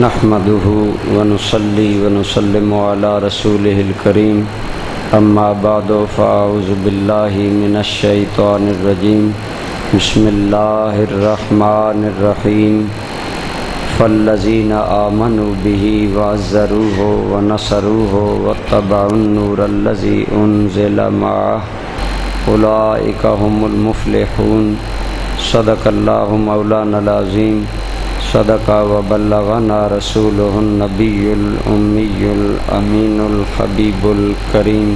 نحمده ونصلي ونسلم على رسوله الكريم اما بعد فاعوذ بالله من الشيطان الرجيم بسم الله الرحمن الرحيم فالذين آمنوا به وعزروه ونصروه واتبعوا النور الذي أنزل معه أولئك هم المفلحون صدق الله مولانا العظيم صدق وبلغنا رسوله النبي الأمي الأمين الحبيب الكريم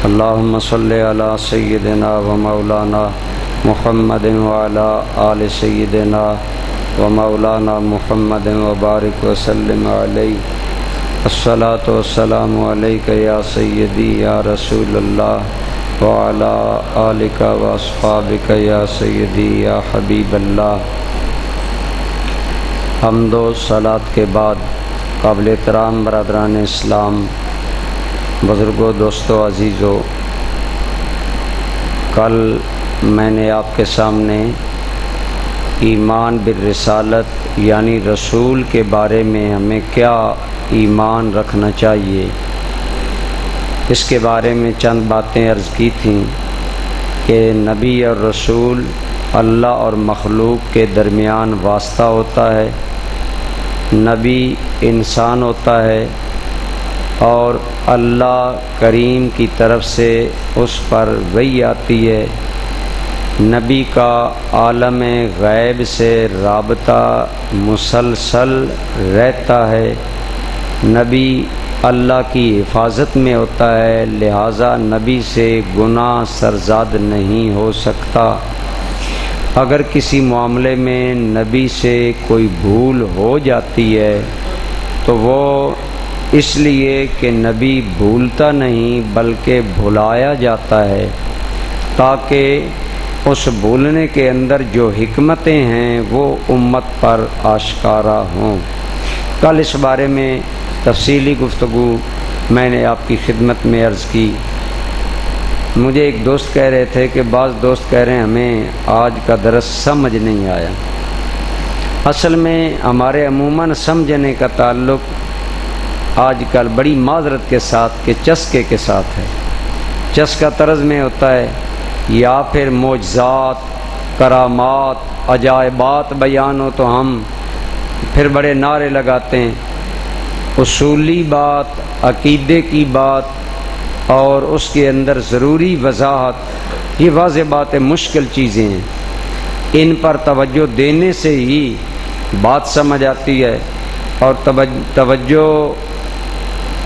اللهم صل على سيدنا ومولانا محمد وعلى آل سيدنا ومولانا محمد وبارك وسلم عليه الصلاة والسلام عليك يا سيدي يا رسول الله وعلى آلك وأصحابك يا سيدي يا حبيب الله۔ حمد و صلات کے بعد قابل احترام برادران اسلام، بزرگوں، دوستوں، عزیزوں، کل میں نے آپ کے سامنے ایمان بالرسالت یعنی رسول کے بارے میں ہمیں کیا ایمان رکھنا چاہیے، اس کے بارے میں چند باتیں عرض کی تھیں کہ نبی اور رسول اللہ اور مخلوق کے درمیان واسطہ ہوتا ہے، نبی انسان ہوتا ہے اور اللہ کریم کی طرف سے اس پر وحی آتی ہے، نبی کا عالم غیب سے رابطہ مسلسل رہتا ہے، نبی اللہ کی حفاظت میں ہوتا ہے، لہٰذا نبی سے گناہ سرزاد نہیں ہو سکتا۔ اگر کسی معاملے میں نبی سے کوئی بھول ہو جاتی ہے تو وہ اس لیے کہ نبی بھولتا نہیں بلکہ بھلایا جاتا ہے تاکہ اس بھولنے کے اندر جو حکمتیں ہیں وہ امت پر آشکارا ہوں۔ کل اس بارے میں تفصیلی گفتگو میں نے آپ کی خدمت میں عرض کی۔ مجھے ایک دوست کہہ رہے تھے کہ بعض دوست کہہ رہے ہیں ہمیں آج کا درس سمجھ نہیں آیا۔ اصل میں ہمارے عموماً سمجھنے کا تعلق آج کل بڑی معذرت کے ساتھ کہ چسکے کے ساتھ ہے، چسکا طرز میں ہوتا ہے، یا پھر معجزات، کرامات، عجائبات بیان ہو تو ہم پھر بڑے نعرے لگاتے ہیں۔ اصولی بات، عقیدے کی بات اور اس کے اندر ضروری وضاحت، یہ واضح بات ہے، مشکل چیزیں ہیں، ان پر توجہ دینے سے ہی بات سمجھ آتی ہے، اور توجہ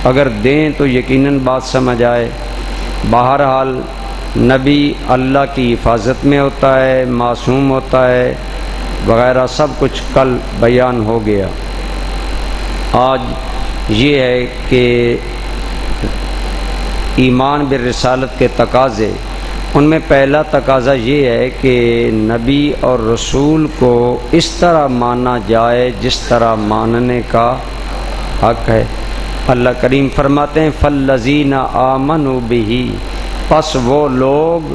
اگر دیں تو یقیناً بات سمجھ آئے۔ بہرحال نبی اللہ کی حفاظت میں ہوتا ہے، معصوم ہوتا ہے وغیرہ سب کچھ کل بیان ہو گیا۔ آج یہ ہے کہ ایمان بالرسالت کے تقاضے، ان میں پہلا تقاضا یہ ہے کہ نبی اور رسول کو اس طرح مانا جائے جس طرح ماننے کا حق ہے۔ اللہ کریم فرماتے ہیں فالذین آمنوا بہ، پس وہ لوگ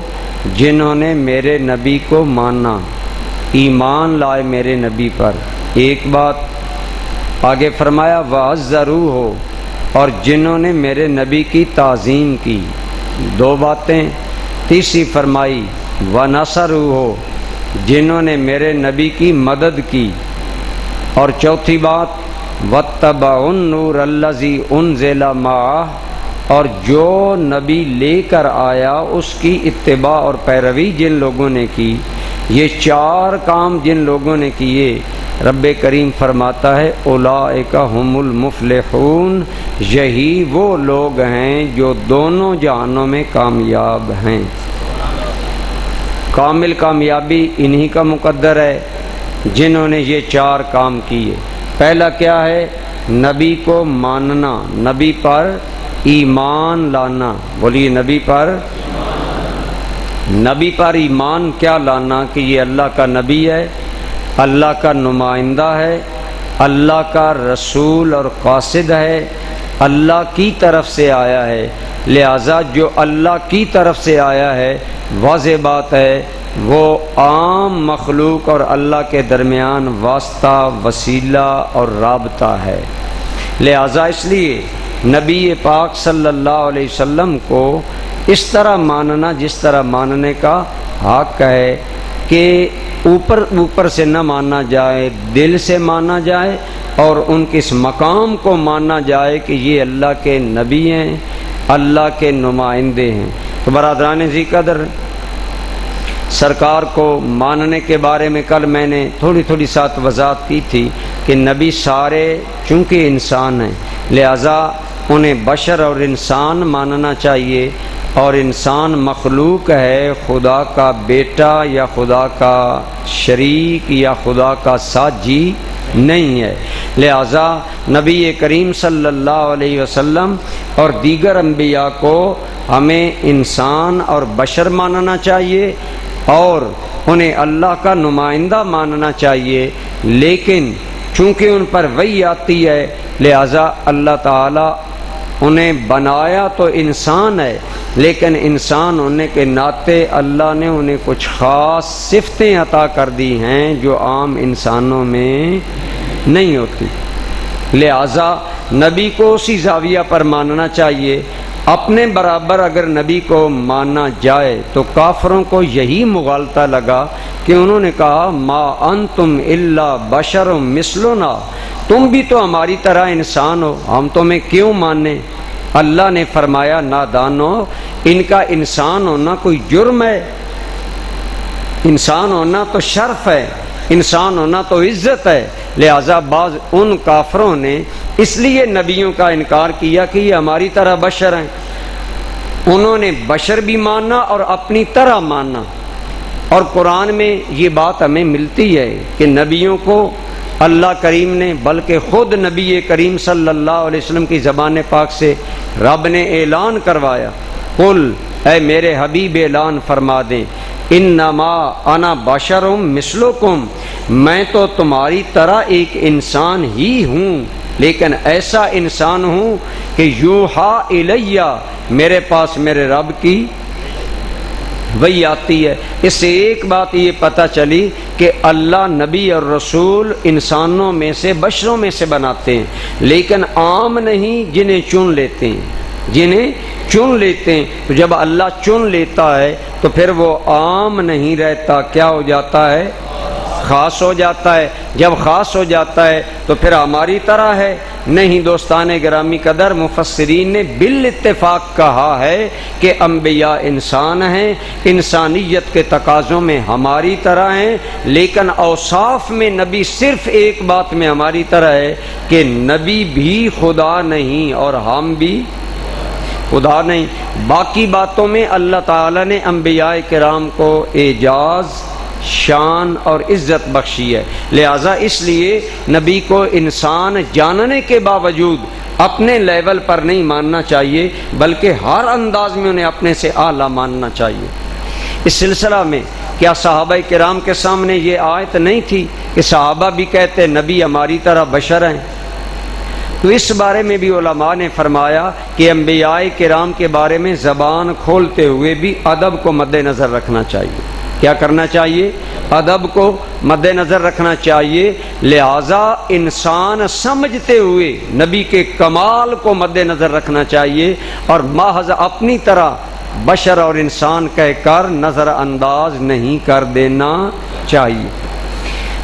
جنہوں نے میرے نبی کو مانا، ایمان لائے میرے نبی پر۔ ایک بات آگے فرمایا وعزروہ، اور جنہوں نے میرے نبی کی تعظیم کی، دو باتیں۔ تیسری فرمائی ونصروہ، جنہوں نے میرے نبی کی مدد کی، اور چوتھی بات واتبعوا النور الذی انزل معہ، اور جو نبی لے کر آیا اس کی اتباع اور پیروی جن لوگوں نے کی، یہ چار کام جن لوگوں نے کیے، رب کریم فرماتا ہے اولئک هم المفلحون، یہی وہ لوگ ہیں جو دونوں جہانوں میں کامیاب ہیں۔ کامل کامیابی انہی کا مقدر ہے جنہوں نے یہ چار کام کیے۔ پہلا کیا ہے؟ نبی کو ماننا، نبی پر ایمان لانا۔ بولیے نبی پر ایمان کیا لانا؟ کہ یہ اللہ کا نبی ہے، اللہ کا نمائندہ ہے، اللہ کا رسول اور قاصد ہے، اللہ کی طرف سے آیا ہے، لہٰذا جو اللہ کی طرف سے آیا ہے واضح بات ہے وہ عام مخلوق اور اللہ کے درمیان واسطہ، وسیلہ اور رابطہ ہے۔ لہذا اس لیے نبی پاک صلی اللہ علیہ وسلم کو اس طرح ماننا جس طرح ماننے کا حق ہے، کہ اوپر سے نہ مانا جائے، دل سے مانا جائے اور ان کے اس مقام کو مانا جائے کہ یہ اللہ کے نبی ہیں، اللہ کے نمائندے ہیں۔ تو برادران ذی قدر، سرکار کو ماننے کے بارے میں کل میں نے تھوڑی ساتھ وضاحت کی تھی کہ نبی سارے چونکہ انسان ہیں، لہذا انہیں بشر اور انسان ماننا چاہیے، اور انسان مخلوق ہے، خدا کا بیٹا یا خدا کا شریک یا خدا کا ساجی نہیں ہے۔ لہذا نبی کریم صلی اللہ علیہ وسلم اور دیگر انبیاء کو ہمیں انسان اور بشر ماننا چاہیے اور انہیں اللہ کا نمائندہ ماننا چاہیے، لیکن چونکہ ان پر وحی آتی ہے لہذا اللہ تعالیٰ انہیں بنایا تو انسان ہے، لیکن انسان ہونے کے ناطے اللہ نے انہیں کچھ خاص صفتیں عطا کر دی ہیں جو عام انسانوں میں نہیں ہوتی۔ لہذا نبی کو اسی زاویہ پر ماننا چاہیے۔ اپنے برابر اگر نبی کو مانا جائے تو کافروں کو یہی مغالطہ لگا کہ انہوں نے کہا ما انتم الا بشر مثلنا، تم بھی تو ہماری طرح انسان ہو، ہم تمہیں کیوں مانیں؟ اللہ نے فرمایا نادانو، ان کا انسان ہونا کوئی جرم ہے؟ انسان ہونا تو شرف ہے، انسان ہونا تو عزت ہے۔ لہذا بعض ان کافروں نے اس لیے نبیوں کا انکار کیا کہ یہ ہماری طرح بشر ہیں، انہوں نے بشر بھی مانا اور اپنی طرح مانا۔ اور قرآن میں یہ بات ہمیں ملتی ہے کہ نبیوں کو اللہ کریم نے، بلکہ خود نبی کریم صلی اللہ علیہ وسلم کی زبان پاک سے رب نے اعلان کروایا، قل، اے میرے حبیب اعلان فرما دیں، انما انا بشر مثلکم، میں تو تمہاری طرح ایک انسان ہی ہوں، لیکن ایسا انسان ہوں کہ یوحا الیہ، میرے پاس میرے رب کی وہی آتی ہے۔ اس سے ایک بات یہ پتہ چلی کہ اللہ نبی اور رسول انسانوں میں سے، بشروں میں سے بناتے ہیں، لیکن عام نہیں، جنہیں چن لیتے ہیں، جنہیں چن لیتے ہیں۔ تو جب اللہ چن لیتا ہے تو پھر وہ عام نہیں رہتا، کیا ہو جاتا ہے؟ خاص ہو جاتا ہے۔ جب خاص ہو جاتا ہے تو پھر ہماری طرح ہے نہیں۔ دوستان گرامی قدر، مفسرین نے بالاتفاق کہا ہے کہ انبیاء انسان ہیں، انسانیت کے تقاضوں میں ہماری طرح ہیں، لیکن اوصاف میں نبی صرف ایک بات میں ہماری طرح ہے کہ نبی بھی خدا نہیں اور ہم بھی خدا نہیں۔ باقی باتوں میں اللہ تعالیٰ نے انبیاء کرام کو اعجاز، شان اور عزت بخشی ہے۔ لہذا اس لیے نبی کو انسان جاننے کے باوجود اپنے لیول پر نہیں ماننا چاہیے، بلکہ ہر انداز میں انہیں اپنے سے اعلیٰ ماننا چاہیے۔ اس سلسلہ میں کیا صحابہ کرام کے سامنے یہ آیت نہیں تھی کہ صحابہ بھی کہتے نبی ہماری طرح بشر ہیں؟ تو اس بارے میں بھی علماء نے فرمایا کہ انبیاء کرام کے بارے میں زبان کھولتے ہوئے بھی ادب کو مد نظر رکھنا چاہیے۔ کیا کرنا چاہیے؟ ادب کو مد نظر رکھنا چاہیے۔ لہذا انسان سمجھتے ہوئے نبی کے کمال کو مد نظر رکھنا چاہیے اور محض اپنی طرح بشر اور انسان کہہ کر نظر انداز نہیں کر دینا چاہیے۔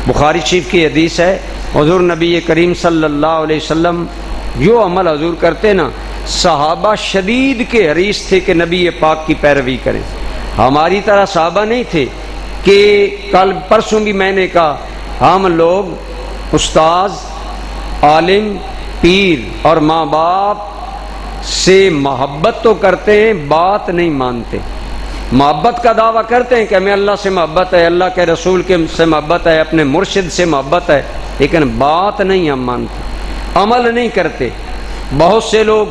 بخاری شریف کی حدیث ہے، حضور نبی کریم صلی اللہ علیہ وسلم جو عمل حضور کرتے نا، صحابہ شدید کے حریص تھے کہ نبی پاک کی پیروی کریں۔ ہماری طرح صحابہ نہیں تھے کہ کل پرسوں بھی میں نے کہا ہم لوگ استاذ، عالم، پیر اور ماں باپ سے محبت تو کرتے ہیں، بات نہیں مانتے۔ محبت کا دعویٰ کرتے ہیں کہ ہمیں اللہ سے محبت ہے، اللہ کے رسول کے سے محبت ہے، اپنے مرشد سے محبت ہے، لیکن بات نہیں ہم مانتے، عمل نہیں کرتے۔ بہت سے لوگ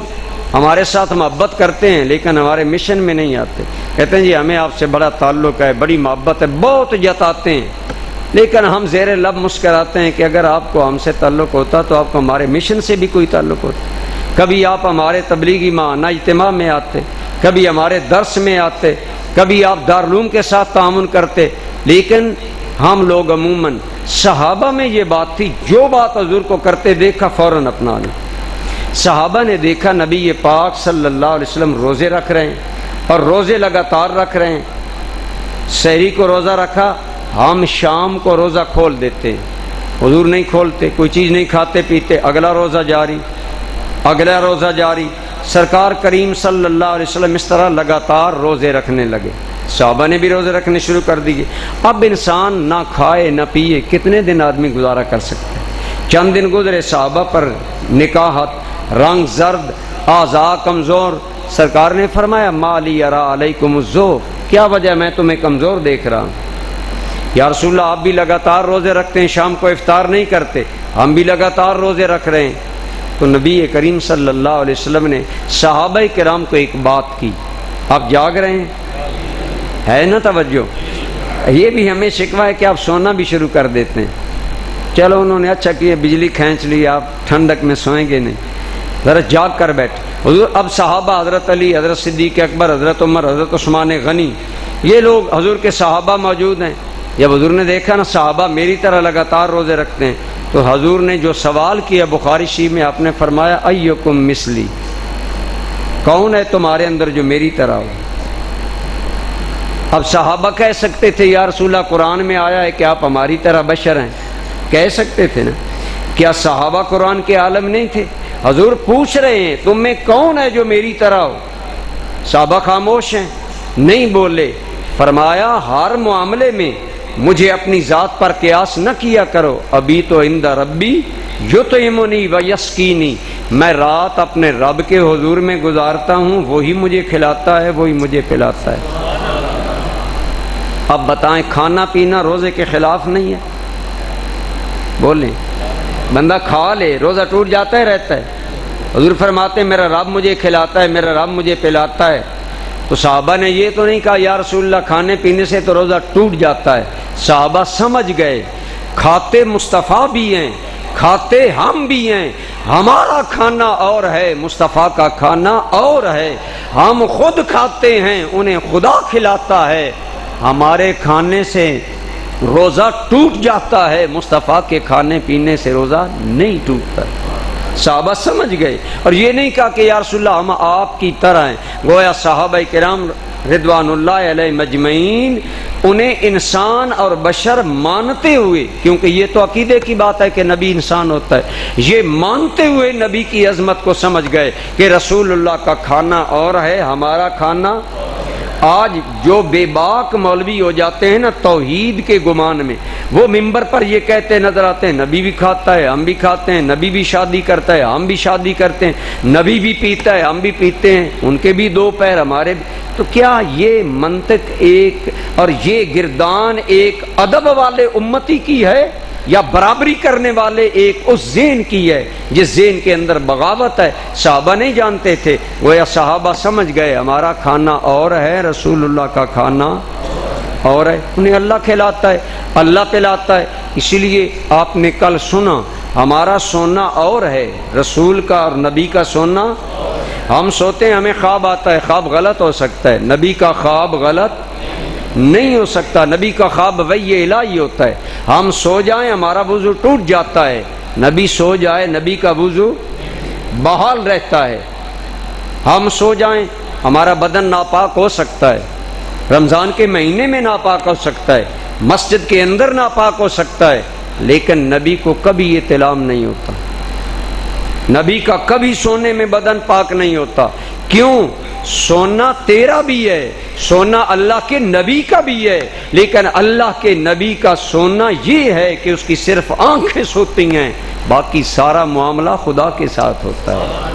ہمارے ساتھ محبت کرتے ہیں لیکن ہمارے مشن میں نہیں آتے، کہتے ہیں جی ہمیں آپ سے بڑا تعلق ہے، بڑی محبت ہے، بہت جتاتے ہیں، لیکن ہم زیر لب مسکراتے ہیں کہ اگر آپ کو ہم سے تعلق ہوتا تو آپ کو ہمارے مشن سے بھی کوئی تعلق ہوتا۔ کبھی آپ ہمارے تبلیغی ماہانہ اجتماع میں آتے، کبھی ہمارے درس میں آتے، کبھی آپ دارالعلوم کے ساتھ تعاون کرتے، لیکن ہم لوگ عموماً صحابہ میں یہ بات تھی، جو بات حضور کو کرتے دیکھا فوراً اپنا لیں۔ صحابہ نے دیکھا نبی پاک صلی اللہ علیہ وسلم روزے رکھ رہے ہیں اور روزے لگاتار رکھ رہے ہیں، سحری کو روزہ رکھا، ہم شام کو روزہ کھول دیتے ہیں، حضور نہیں کھولتے، کوئی چیز نہیں کھاتے پیتے، اگلا روزہ جاری، اگلا روزہ جاری۔ سرکار کریم صلی اللہ علیہ وسلم اس طرح لگاتار روزے رکھنے لگے، صحابہ نے بھی روزے رکھنے شروع کر دیے۔ اب انسان نہ کھائے نہ پیے کتنے دن آدمی گزارا کر سکتے ہیں؟ چند دن گزرے، صحابہ پر نکاحت، رنگ زرد، اعضاء کمزور، سرکار نے فرمایا ما لی ارا علیکم الضعف، کیا وجہ میں تمہیں کمزور دیکھ رہا ہوں؟ یا رسول اللہ آپ بھی لگاتار روزے رکھتے ہیں، شام کو افطار نہیں کرتے، ہم بھی لگاتار روزے رکھ رہے ہیں۔ تو نبی کریم صلی اللہ علیہ وسلم نے صحابہ کرام کو ایک بات کی، آپ جاگ رہے ہیں، ہے نا توجہ؟ یہ بھی ہمیں شکوہ ہے کہ آپ سونا بھی شروع کر دیتے ہیں۔ چلو انہوں نے اچھا کیا، بجلی کھینچ لی، آپ ٹھنڈک میں سوئیں گے نہیں، ذرا جاگ کر بیٹھ۔ حضور اب صحابہ حضرت علی، حضرت صدیق اکبر، حضرت عمر، حضرت عثمان غنی، یہ لوگ حضور کے صحابہ موجود ہیں۔ جب حضور نے دیکھا نا صحابہ میری طرح لگاتار روزے رکھتے ہیں، تو حضور نے جو سوال کیا بخاری شریف میں، آپ نے فرمایا ایکم مثلی، کون ہے تمہارے اندر جو میری طرح ہو؟ اب صحابہ کہہ سکتے تھے یا رسول اللہ قرآن میں آیا ہے کہ آپ ہماری طرح بشر ہیں، کہہ سکتے تھے نا؟ کیا صحابہ قرآن کے عالم نہیں تھے؟ حضور پوچھ رہے ہیں تم میں کون ہے جو میری طرح ہو؟ صحابہ خاموش ہیں، نہیں بولے۔ فرمایا ہر معاملے میں مجھے اپنی ذات پر قیاس نہ کیا کرو، ابھی تو عند ربی یطعمنی و یسقینی، میں رات اپنے رب کے حضور میں گزارتا ہوں، وہی مجھے کھلاتا ہے، وہی مجھے پلاتا ہے۔ اب بتائیں کھانا پینا روزے کے خلاف نہیں ہے؟ بولیں، بندہ کھا لے روزہ ٹوٹ جاتا ہے رہتا ہے؟ حضور فرماتے ہیں میرا رب مجھے کھلاتا ہے، میرا رب مجھے پلاتا ہے۔ تو صحابہ نے یہ تو نہیں کہا یا رسول اللہ کھانے پینے سے تو روزہ ٹوٹ جاتا ہے، صحابہ سمجھ گئے کھاتے مصطفیٰ بھی ہیں، کھاتے ہم بھی ہیں، ہمارا کھانا اور ہے، مصطفیٰ کا کھانا اور ہے، ہم خود کھاتے ہیں، انہیں خدا کھلاتا ہے، ہمارے کھانے سے روزہ ٹوٹ جاتا ہے، مصطفیٰ کے کھانے پینے سے روزہ نہیں ٹوٹتا۔ صحابہ سمجھ گئے، اور یہ نہیں کہا کہ یا رسول اللہ ہم آپ کی طرح ہیں۔ گویا صحابہ کرام رضوان اللہ علیہ مجمعین انہیں انسان اور بشر مانتے ہوئے، کیونکہ یہ تو عقیدے کی بات ہے کہ نبی انسان ہوتا ہے، یہ مانتے ہوئے نبی کی عظمت کو سمجھ گئے کہ رسول اللہ کا کھانا اور ہے، ہمارا کھانا۔ آج جو بے باک مولوی ہو جاتے ہیں نا توحید کے گمان میں، وہ ممبر پر یہ کہتے نظر آتے ہیں نبی بھی کھاتا ہے ہم بھی کھاتے ہیں، نبی بھی شادی کرتا ہے ہم بھی شادی کرتے ہیں، نبی بھی پیتا ہے ہم بھی پیتے ہیں، ان کے بھی دو پیر ہمارے بھی۔ تو کیا یہ منطق ایک اور یہ گردان ایک ادب والے امتی کی ہے، یا برابری کرنے والے ایک اس ذہن کی ہے جس ذہن کے اندر بغاوت ہے؟ صحابہ نہیں جانتے تھے، وہ یا صحابہ سمجھ گئے ہمارا کھانا اور ہے، رسول اللہ کا کھانا اور ہے، انہیں اللہ کھلاتا ہے، اللہ پلاتا ہے۔ اسی لیے آپ نے کل سنا ہمارا سونا اور ہے، رسول کا اور نبی کا سونا۔ ہم سوتے ہیں ہمیں خواب آتا ہے، خواب غلط ہو سکتا ہے، نبی کا خواب غلط نہیں ہو سکتا، نبی کا خواب وحی الہی ہوتا ہے۔ ہم سو جائیں ہمارا وضو ٹوٹ جاتا ہے، نبی سو جائے نبی کا وضو بحال رہتا ہے۔ ہم سو جائیں ہمارا بدن ناپاک ہو سکتا ہے، رمضان کے مہینے میں ناپاک ہو سکتا ہے، مسجد کے اندر ناپاک ہو سکتا ہے، لیکن نبی کو کبھی یہ اطلاع نہیں ہوتا، نبی کا کبھی سونے میں بدن پاک نہیں ہوتا۔ کیوں؟ سونا تیرا بھی ہے، سونا اللہ کے نبی کا بھی ہے، لیکن اللہ کے نبی کا سونا یہ ہے کہ اس کی صرف آنکھیں سوتی ہیں، باقی سارا معاملہ خدا کے ساتھ ہوتا ہے۔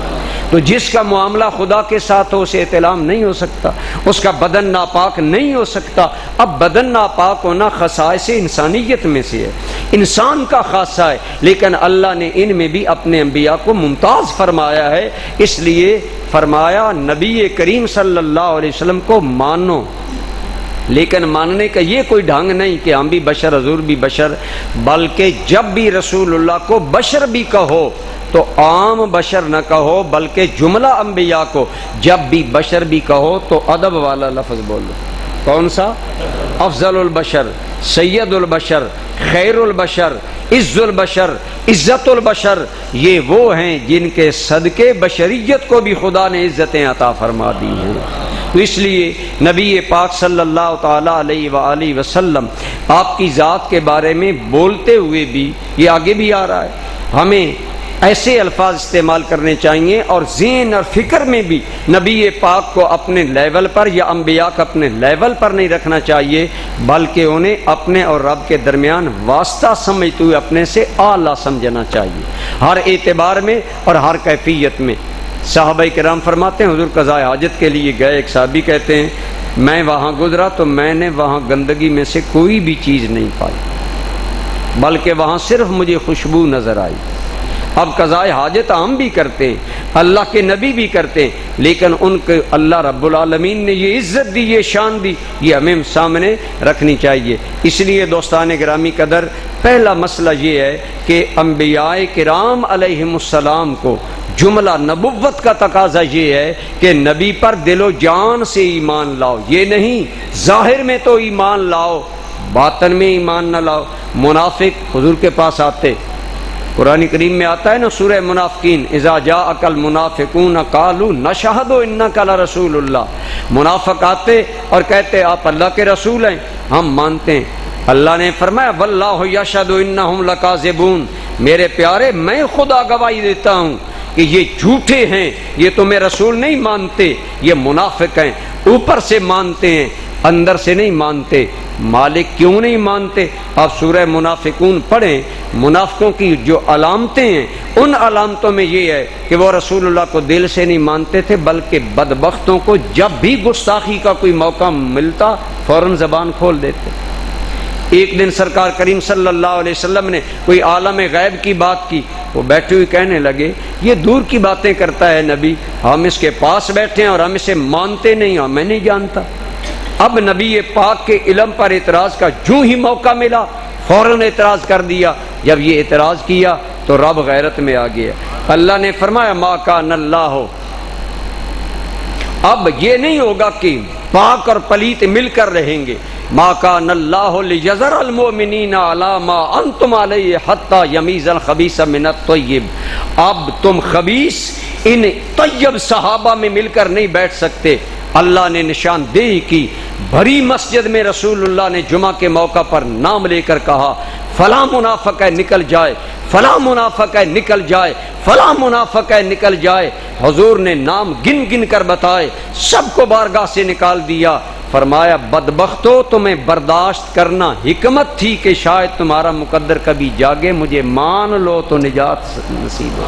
تو جس کا معاملہ خدا کے ساتھ ہو اسے اطلاع نہیں ہو سکتا، اس کا بدن ناپاک نہیں ہو سکتا۔ اب بدن ناپاک ہونا خصائص انسانیت میں سے ہے، انسان کا خاصہ ہے، لیکن اللہ نے ان میں بھی اپنے انبیاء کو ممتاز فرمایا ہے، اس لیے فرمایا نبی کریم صلی اللہ علیہ وسلم کو مانو، لیکن ماننے کا یہ کوئی ڈھنگ نہیں کہ ہم بھی بشر حضور بھی بشر، بلکہ جب بھی رسول اللہ کو بشر بھی کہو تو عام بشر نہ کہو، بلکہ جملہ انبیاء کو جب بھی بشر بھی کہو تو ادب والا لفظ بولو۔ کون سا؟ افضل البشر، سید البشر، خیر البشر، عز البشر، عزت البشر، یہ وہ ہیں جن کے صدقے بشریت کو بھی خدا نے عزتیں عطا فرما دی ہیں۔ تو اس لیے نبی پاک صلی اللہ تعالیٰ علیہ وآلہ وسلم آپ کی ذات کے بارے میں بولتے ہوئے بھی، یہ آگے بھی آ رہا ہے، ہمیں ایسے الفاظ استعمال کرنے چاہیے اور ذہن اور فکر میں بھی نبی پاک کو اپنے لیول پر یا انبیاء کو اپنے لیول پر نہیں رکھنا چاہیے، بلکہ انہیں اپنے اور رب کے درمیان واسطہ سمجھتے ہوئے اپنے سے اعلیٰ سمجھنا چاہیے ہر اعتبار میں اور ہر کیفیت میں۔ صحابہ کرام فرماتے ہیں حضور قضاء حاجت کے لیے گئے، ایک صحابی کہتے ہیں میں وہاں گزرا تو میں نے وہاں گندگی میں سے کوئی بھی چیز نہیں پائی، بلکہ وہاں صرف مجھے خوشبو نظر آئی۔ اب قضاء حاجت ہم بھی کرتے ہیں، اللہ کے نبی بھی کرتے ہیں، لیکن ان کو اللہ رب العالمین نے یہ عزت دی، یہ شان دی، یہ ہمیں سامنے رکھنی چاہیے۔ اس لیے دوستان گرامی قدر، پہلا مسئلہ یہ ہے کہ انبیاء کرام علیہم السلام کو جملہ نبوت کا تقاضا یہ ہے کہ نبی پر دل و جان سے ایمان لاؤ، یہ نہیں ظاہر میں تو ایمان لاؤ باطن میں ایمان نہ لاؤ۔ منافق حضور کے پاس آتے، قرآن کریم میں آتا ہے نا سورہ منافقین، اذا جاءک المنافقون قالوا نشہد انک لرسول اللہ، منافق آتے اور کہتے آپ اللہ کے رسول ہیں، ہم مانتے ہیں۔ اللہ نے فرمایا واللہ یشہد انہم لکاذبون، میرے پیارے میں خدا گواہی دیتا ہوں کہ یہ جھوٹے ہیں، یہ تمہیں رسول نہیں مانتے، یہ منافق ہیں، اوپر سے مانتے ہیں اندر سے نہیں مانتے۔ مالک کیوں نہیں مانتے؟ آپ سورہ منافقون پڑھیں، منافقوں کی جو علامتیں ہیں ان علامتوں میں یہ ہے کہ وہ رسول اللہ کو دل سے نہیں مانتے تھے، بلکہ بدبختوں کو جب بھی گستاخی کا کوئی موقع ملتا فوراً زبان کھول دیتے۔ ایک دن سرکار کریم صلی اللہ علیہ وسلم نے کوئی عالم غیب کی بات کی، وہ بیٹھے ہوئے کہنے لگے یہ دور کی باتیں کرتا ہے نبی، ہم اس کے پاس بیٹھے ہیں اور ہم اسے مانتے نہیں، ہمیں نہیں جانتا۔ اب نبی پاک کے علم پر اعتراض کا جو ہی موقع ملا فوراً اعتراض کر دیا۔ جب یہ اعتراض کیا تو رب غیرت میں آ گیا، اللہ نے فرمایا ما کان اللہ، اب یہ نہیں ہوگا کہ پاک اور پلیت مل کر رہیں گے، ما کان اللہ لیذر المؤمنین علی ما انتم علیہ حتی یمیز الخبیث من الطیب، اب تم خبیث ان طیب صحابہ میں مل کر نہیں بیٹھ سکتے۔ اللہ نے نشاندہی کی، بھری مسجد میں رسول اللہ نے جمعہ کے موقع پر نام لے کر کہا فلاں منافق ہے نکل جائے، فلاں منافق ہے نکل جائے، فلاں منافق ہے نکل جائے۔ حضور نے نام گن گن کر بتائے، سب کو بارگاہ سے نکال دیا۔ فرمایا بدبختو تمہیں برداشت کرنا حکمت تھی کہ شاید تمہارا مقدر کبھی جاگے، مجھے مان لو تو نجات نصیب ہو،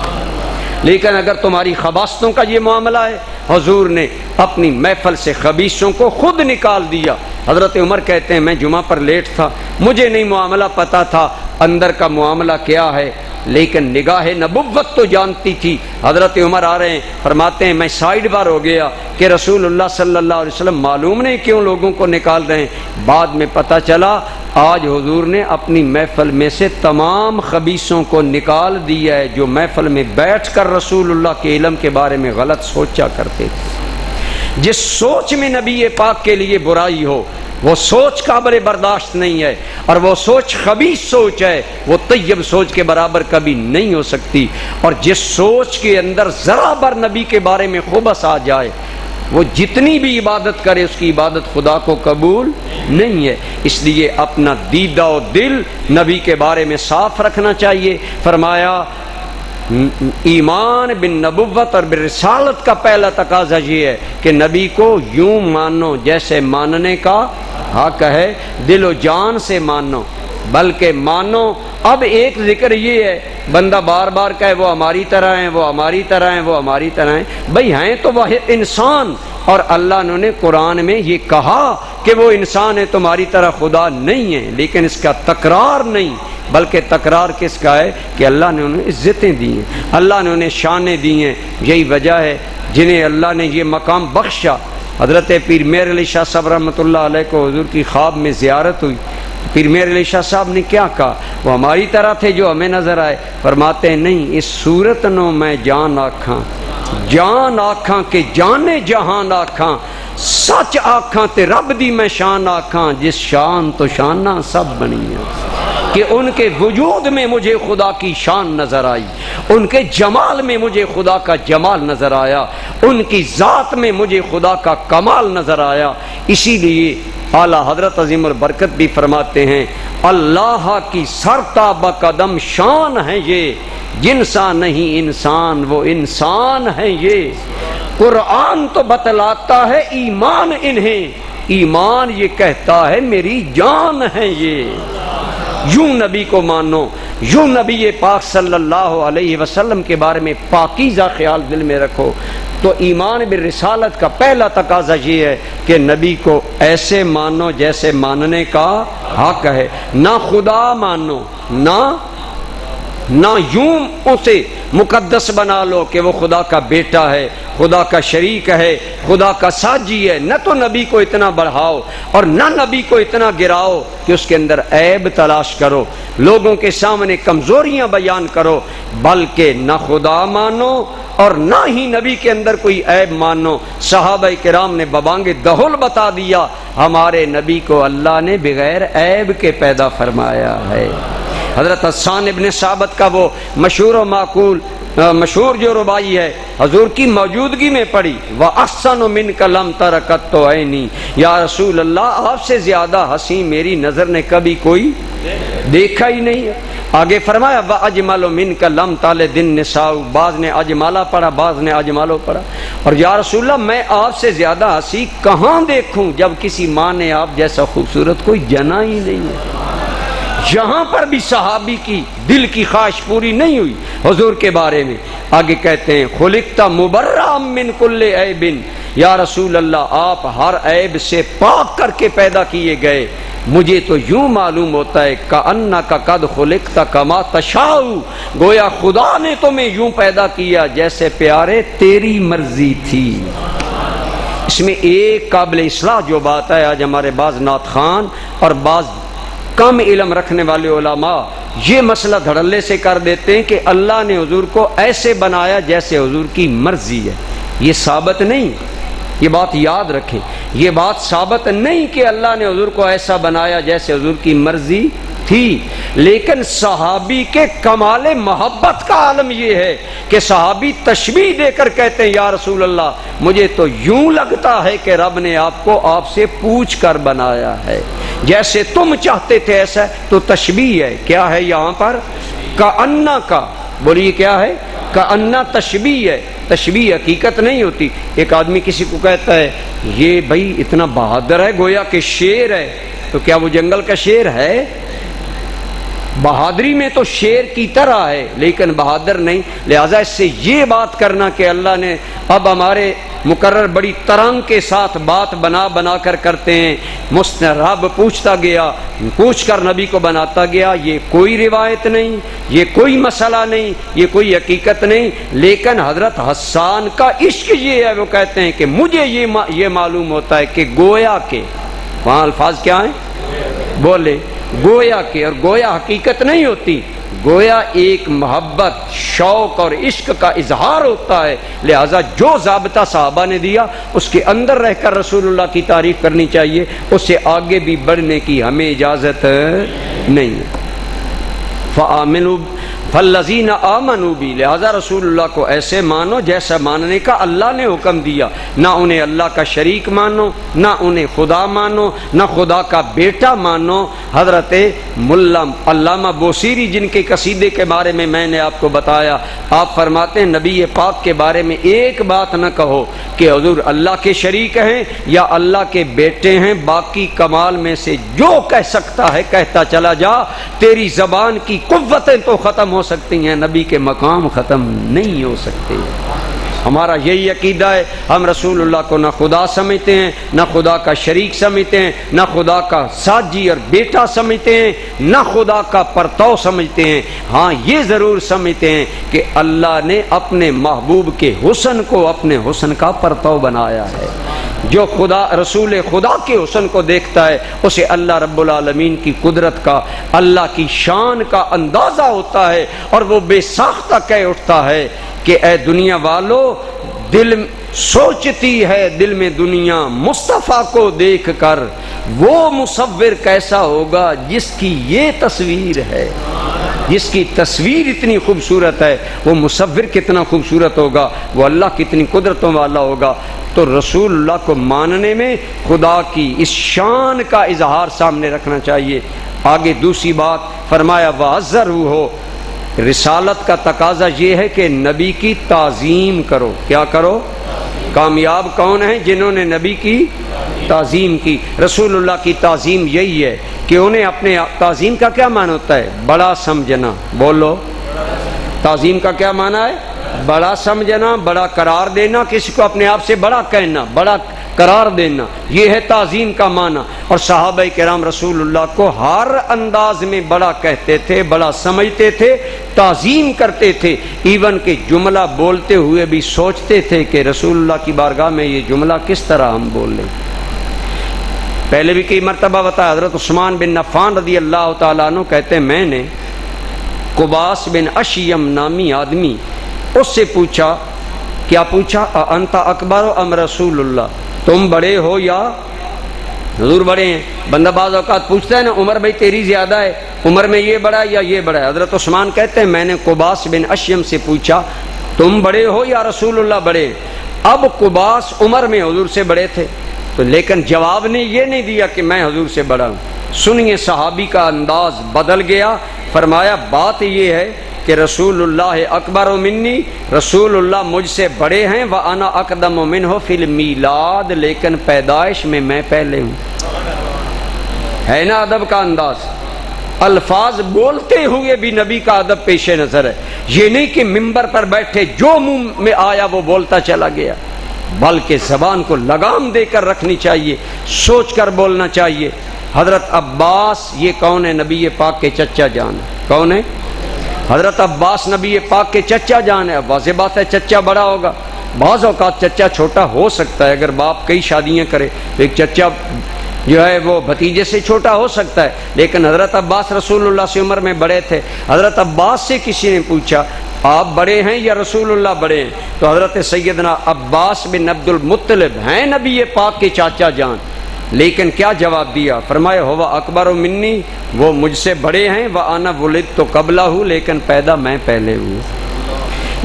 لیکن اگر تمہاری خباثتوں کا یہ معاملہ ہے، حضور نے اپنی محفل سے خبیثوں کو خود نکال دیا۔ حضرت عمر کہتے ہیں میں جمعہ پر لیٹ تھا، مجھے نہیں معاملہ پتا تھا اندر کا معاملہ کیا ہے، لیکن نگاہ نبوت تو جانتی تھی۔ حضرت عمر آ رہے ہیں، فرماتے ہیں میں سائیڈ بار ہو گیا کہ رسول اللہ صلی اللہ علیہ وسلم معلوم نہیں کیوں لوگوں کو نکال رہے ہیں۔ بعد میں پتہ چلا آج حضور نے اپنی محفل میں سے تمام خبیثوں کو نکال دیا ہے جو محفل میں بیٹھ کر رسول اللہ کے علم کے بارے میں غلط سوچا کرتے تھے۔ جس سوچ میں نبی پاک کے لیے برائی ہو وہ سوچ قابل برداشت نہیں ہے، اور وہ سوچ خبیث سوچ ہے، وہ طیب سوچ کے برابر کبھی نہیں ہو سکتی۔ اور جس سوچ کے اندر ذرا بر نبی کے بارے میں خبث آ جائے وہ جتنی بھی عبادت کرے اس کی عبادت خدا کو قبول نہیں ہے۔ اس لیے اپنا دیدہ و دل نبی کے بارے میں صاف رکھنا چاہیے۔ فرمایا ایمان بن نبوت اور برسالت کا پہلا تقاضا یہ ہے کہ نبی کو یوں مانو جیسے ماننے کا حق ہے، دل و جان سے مانو، بلکہ مانو۔ اب ایک ذکر یہ ہے بندہ بار بار کہے وہ ہماری طرح ہیں، وہ ہماری طرح ہیں، وہ ہماری طرح ہیں، بھئی ہیں تو وہ انسان، اور اللہ نے قرآن میں یہ کہا کہ وہ انسان ہے تمہاری طرح خدا نہیں ہے، لیکن اس کا تکرار نہیں، بلکہ تکرار کس کا ہے کہ اللہ نے انہیں عزتیں دی ہیں، اللہ نے انہیں شانیں دی ہیں۔ یہی وجہ ہے جنہیں اللہ نے یہ مقام بخشا۔ حضرت پیر میر علی شاہ صاحب رحمۃ اللہ علیہ کو حضور کی خواب میں زیارت ہوئی، پیر میر علی شاہ صاحب نے کیا کہا؟ وہ ہماری طرح تھے جو ہمیں نظر آئے؟ فرماتے ہیں نہیں، اس صورت نو میں جان آکھاں، جان آکھاں کہ جانے جہان آکھاں، سچ آکھاں تے رب دی میں شان آکھاں، جس شان تو شاناں سب بنی ہیں، کہ ان کے وجود میں مجھے خدا کی شان نظر آئی، ان کے جمال میں مجھے خدا کا جمال نظر آیا، ان کی ذات میں مجھے خدا کا کمال نظر آیا۔ اسی لیے اعلیٰ حضرت عظیم البرکت بھی فرماتے ہیں، اللہ کی سرتابہ قدم شان ہے یہ، جن سا نہیں انسان وہ انسان ہے یہ۔ قرآن تو بتلاتا ہے ایمان انہیں، ایمان یہ کہتا ہے میری جان ہے یہ۔ یوں نبی کو مانو، یوں نبی پاک صلی اللہ علیہ وسلم کے بارے میں پاکیزہ خیال دل میں رکھو۔ تو ایمان بالرسالت کا پہلا تقاضا یہ ہے کہ نبی کو ایسے مانو جیسے ماننے کا حق ہے، نہ خدا مانو، نہ یوں اسے مقدس بنا لو کہ وہ خدا کا بیٹا ہے، خدا کا شریک ہے، خدا کا ساجی ہے، نہ تو نبی کو اتنا بڑھاؤ اور نہ نبی کو اتنا گراؤ کہ اس کے اندر عیب تلاش کرو، لوگوں کے سامنے کمزوریاں بیان کرو، بلکہ نہ خدا مانو اور نہ ہی نبی کے اندر کوئی عیب مانو۔ صحابہ کرام نے ببانگ دہل بتا دیا، ہمارے نبی کو اللہ نے بغیر عیب کے پیدا فرمایا ہے۔ حضرت حسان ابن ثابت کا وہ مشہور و معقول مشہور جو ربائی ہے، حضور کی موجودگی میں پڑھی، وَأَحْسَنُ مِنْكَ لَمْ تَرَ قَطُّ عَيْنِي، یا رسول اللہ آپ سے زیادہ حسین میری نظر نے کبھی کوئی دیکھا ہی نہیں ہے۔ آگے فرمایا وَأَجْمَلُ مِنْكَ لَمْ تَلِدِ النِّسَاءُ، بعض نے اجمالہ پڑھا، بعض نے اجمالو پڑھا، اور یا رسول اللہ میں آپ سے زیادہ حسین کہاں دیکھوں جب کسی ماں نے آپ جیسا خوبصورت کوئی جنا ہی نہیں ہے۔ یہاں پر بھی صحابی کی دل کی خواہش پوری نہیں ہوئی حضور کے بارے میں۔ آگے کہتے ہیں خلقت مبرأ من کل عیب، یا رسول اللہ آپ ہر عیب سے پاک کر کے پیدا کیے گئے، مجھے تو یوں معلوم ہوتا ہے کأنک قد خلقت کما تشاء، گویا خدا نے تمہیں یوں پیدا کیا جیسے پیارے تیری مرضی تھی۔ اس میں ایک قابل اصلاح جو بات ہے، آج ہمارے بعض نعت خوان اور بعض کم علم رکھنے والے علماء یہ مسئلہ دھڑلے سے کر دیتے ہیں کہ اللہ نے حضور کو ایسے بنایا جیسے حضور کی مرضی ہے۔ یہ ثابت نہیں، یہ بات یاد رکھیں، یہ بات ثابت نہیں کہ اللہ نے حضور کو ایسا بنایا جیسے حضور کی مرضی تھی، لیکن صحابی کے کمال محبت کا عالم یہ ہے کہ صحابی تشبیہ دے کر کہتے ہیں یا رسول اللہ مجھے تو یوں لگتا ہے کہ رب نے آپ کو آپ سے پوچھ کر بنایا ہے، جیسے تم چاہتے تھے ایسا۔ تو تشبیہ ہے، کیا ہے یہاں پر؟ کأنہ کا، بولیے کیا ہے؟ کأنہ تشبیہ ہے، تشبیہ حقیقت نہیں ہوتی۔ ایک آدمی کسی کو کہتا ہے یہ بھائی اتنا بہادر ہے گویا کہ شیر ہے، تو کیا وہ جنگل کا شیر ہے؟ بہادری میں تو شیر کی طرح ہے لیکن بہادر نہیں۔ لہذا اس سے یہ بات کرنا کہ اللہ نے اب ہمارے مقرر بڑی ترنگ کے ساتھ بات بنا بنا کر کرتے ہیں، رب پوچھتا گیا، پوچھ کر نبی کو بناتا گیا، یہ کوئی روایت نہیں، یہ کوئی مسئلہ نہیں، یہ کوئی حقیقت نہیں۔ لیکن حضرت حسان کا عشق یہ ہے، وہ کہتے ہیں کہ مجھے یہ معلوم ہوتا ہے کہ گویا کے، وہاں الفاظ کیا ہیں؟ بولے گویا کے، اور گویا حقیقت نہیں ہوتی، گویا ایک محبت، شوق اور عشق کا اظہار ہوتا ہے۔ لہذا جو ضابطہ صحابہ نے دیا اس کے اندر رہ کر رسول اللہ کی تعریف کرنی چاہیے، اس سے آگے بھی بڑھنے کی ہمیں اجازت نہیں ہے۔ فآمنوا فالذین آمنوا بی، لہذا رسول اللہ کو ایسے مانو جیسا ماننے کا اللہ نے حکم دیا، نہ انہیں اللہ کا شریک مانو، نہ انہیں خدا مانو، نہ خدا کا بیٹا مانو۔ حضرت ملا علامہ بوصیری جن کے قصیدے کے بارے میں نے آپ کو بتایا، آپ فرماتے ہیں نبی پاک کے بارے میں ایک بات نہ کہو کہ حضور اللہ کے شریک ہیں یا اللہ کے بیٹے ہیں، باقی کمال میں سے جو کہہ سکتا ہے کہتا چلا جا، تیری زبان کی قوتیں تو ختم ہو سکتی ہیں، نبی کے مقام ختم نہیں ہو سکتے۔ ہمارا یہی عقیدہ ہے، ہم رسول اللہ کو نہ خدا سمجھتے ہیں، نہ خدا کا شریک سمجھتے ہیں، نہ خدا کا ساجی اور بیٹا سمجھتے ہیں، نہ خدا کا پرتو سمجھتے ہیں۔ ہاں یہ ضرور سمجھتے ہیں کہ اللہ نے اپنے محبوب کے حسن کو اپنے حسن کا پرتو بنایا ہے۔ جو خدا رسول خدا کے حسن کو دیکھتا ہے اسے اللہ رب العالمین کی قدرت کا، اللہ کی شان کا اندازہ ہوتا ہے، اور وہ بے ساختہ کہہ اٹھتا ہے کہ اے دنیا والو دل سوچتی ہے دل میں دنیا مصطفیٰ کو دیکھ کر، وہ مصور کیسا ہوگا جس کی یہ تصویر ہے، جس کی تصویر اتنی خوبصورت ہے، وہ مصور کتنا خوبصورت ہوگا، وہ اللہ کتنی قدرتوں والا ہوگا۔ تو رسول اللہ کو ماننے میں خدا کی اس شان کا اظہار سامنے رکھنا چاہیے۔ آگے دوسری بات فرمایا وَعَزَّرُوهُ، رسالت کا تقاضا یہ ہے کہ نبی کی تعظیم کرو۔ کیا کرو؟ کامیاب کون ہیں؟ جنہوں نے نبی کی تعظیم کی۔ رسول اللہ کی تعظیم یہی ہے کہ انہیں اپنے تعظیم کا کیا معنی ہوتا ہے؟ بڑا سمجھنا۔ بولو، تعظیم کا کیا معنی ہے؟ بڑا سمجھنا، بڑا قرار دینا، کسی کو اپنے آپ سے بڑا کہنا، بڑا قرار دینا، یہ ہے تعظیم کا معنی۔ اور صحابہ کرام رسول اللہ کو ہر انداز میں بڑا کہتے تھے، بڑا سمجھتے تھے، تعظیم کرتے تھے، ایون کہ جملہ بولتے ہوئے بھی سوچتے تھے کہ رسول اللہ کی بارگاہ میں یہ جملہ کس طرح ہم بول لیں۔ پہلے بھی کئی مرتبہ بتایا، حضرت عثمان بن عفان رضی اللہ تعالیٰ عنہ کہتے ہیں میں نے قباس بن اشیم نامی آدمی، اس سے پوچھا، کیا پوچھا؟ انت اکبر ام رسول اللہ، تم بڑے ہو یا حضور بڑے ہیں؟ بندہ بعض اوقات پوچھتا ہے نا عمر بھائی تیری زیادہ ہے، عمر میں یہ بڑا ہے یا یہ بڑا ہے؟ حضرت عثمان کہتے ہیں میں نے قباس بن اشیم سے پوچھا تم بڑے ہو یا رسول اللہ بڑے ہیں؟ اب قباس عمر میں حضور سے بڑے تھے، تو لیکن جواب نے یہ نہیں دیا کہ میں حضور سے بڑا ہوں۔ سنیے صحابی کا انداز بدل گیا، فرمایا بات یہ ہے کہ رسول اللہ اکبر منی، رسول اللہ مجھ سے بڑے ہیں، وَأَنَا أَقْدَمُ مِنْهُ فِي الْمِيلَادِ، لیکن پیدائش میں پہلے ہوں۔ ہے نا ادب کا انداز؟ الفاظ بولتے ہوئے بھی نبی کا ادب پیش نظر ہے، یہ نہیں کہ ممبر پر بیٹھے جو منہ میں آیا وہ بولتا چلا گیا، بلکہ زبان کو لگام دے کر رکھنی چاہیے، سوچ کر بولنا چاہیے۔ حضرت عباس یہ کون ہے؟ نبی پاک کے چچا جان۔ کون ہے؟ حضرت عباس نبی پاک کے چچا جان ہے۔ واضح بات ہے چچا بڑا ہوگا، بعض اوقات چچا چھوٹا ہو سکتا ہے، اگر باپ کئی شادیاں کرے تو ایک چچا جو ہے وہ بھتیجے سے چھوٹا ہو سکتا ہے، لیکن حضرت عباس رسول اللہ سے عمر میں بڑے تھے۔ حضرت عباس سے کسی نے پوچھا آپ بڑے ہیں یا رسول اللہ بڑے ہیں؟ تو حضرت سیدنا عباس بن عبد المطلب ہیں نبی پاک کے چاچا جان، لیکن کیا جواب دیا؟ فرمایا ہوا اکبر منی، وہ مجھ سے بڑے ہیں، وَأَنَا وُلِدْتُ قَبْلَهُ، لیکن پیدا میں پہلے ہوں۔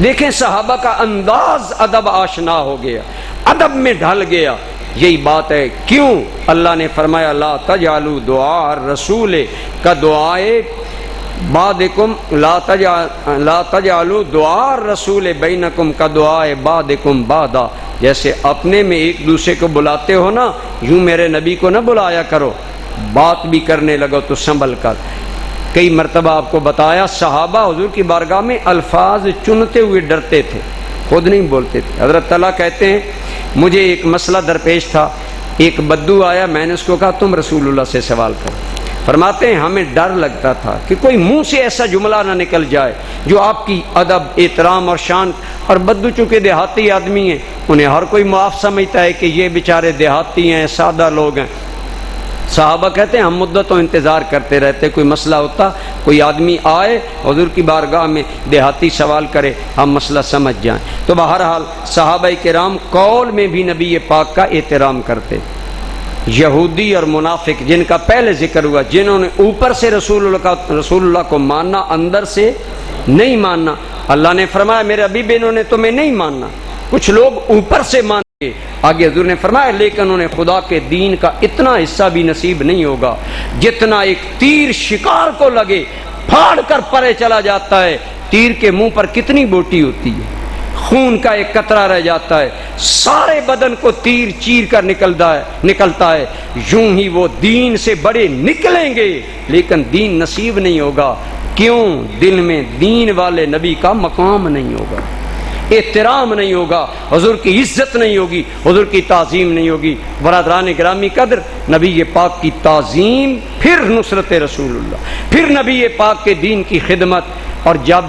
دیکھیں صحابہ کا انداز ادب آشنا ہو گیا، ادب میں ڈھل گیا۔ یہی بات ہے کیوں اللہ نے فرمایا لا تجعلوا دعاء الرسول کا دعائے بعدکم، لا تجعلوا دعاء الرسول بینکم کا دعائے بعدکم بعدا، جیسے اپنے میں ایک دوسرے کو بلاتے ہو نا، یوں میرے نبی کو نہ بلایا کرو، بات بھی کرنے لگو تو سنبھل کر۔ کئی مرتبہ آپ کو بتایا صحابہ حضور کی بارگاہ میں الفاظ چنتے ہوئے ڈرتے تھے، خود نہیں بولتے تھے۔ حضرت طلحہ کہتے ہیں مجھے ایک مسئلہ درپیش تھا، ایک بدو آیا، میں نے اس کو کہا تم رسول اللہ سے سوال کرو۔ فرماتے ہیں ہمیں ڈر لگتا تھا کہ کوئی منہ سے ایسا جملہ نہ نکل جائے جو آپ کی ادب، احترام اور شان، اور بدو چونکہ دیہاتی آدمی ہیں، انہیں ہر کوئی معاف سمجھتا ہے کہ یہ بیچارے دیہاتی ہیں، سادہ لوگ ہیں۔ صحابہ کہتے ہیں ہم مدتوں انتظار کرتے رہتے، کوئی مسئلہ ہوتا، کوئی آدمی آئے حضور کی بارگاہ میں دیہاتی سوال کرے، ہم مسئلہ سمجھ جائیں۔ تو بہرحال صحابہ کرام قول میں بھی نبی پاک کا احترام کرتے۔ یہودی اور منافق جن کا پہلے ذکر ہوا، جنہوں نے اوپر سے رسول اللہ کو ماننا، اندر سے نہیں ماننا، اللہ نے فرمایا میرے حبیب انہوں نے تمہیں نہیں ماننا، کچھ لوگ اوپر سے مان گے۔ آگے حضور نے فرمایا لیکن انہیں خدا کے دین کا اتنا حصہ بھی نصیب نہیں ہوگا جتنا ایک تیر شکار کو لگے پھاڑ کر پرے چلا جاتا ہے۔ تیر کے منہ پر کتنی بوٹی ہوتی ہے، خون کا ایک قطرہ رہ جاتا ہے، سارے بدن کو تیر چیر کر نکلتا ہے، یوں ہی وہ دین سے بڑے نکلیں گے لیکن دین نصیب نہیں ہوگا۔ کیوں؟ دل میں دین والے نبی کا مقام نہیں ہوگا، احترام نہیں ہوگا، حضور کی عزت نہیں ہوگی، حضور کی تعظیم نہیں ہوگی۔ برادران گرامی قدر، نبی پاک کی تعظیم، پھر نصرت رسول اللہ، پھر نبی پاک کے دین کی خدمت، اور جب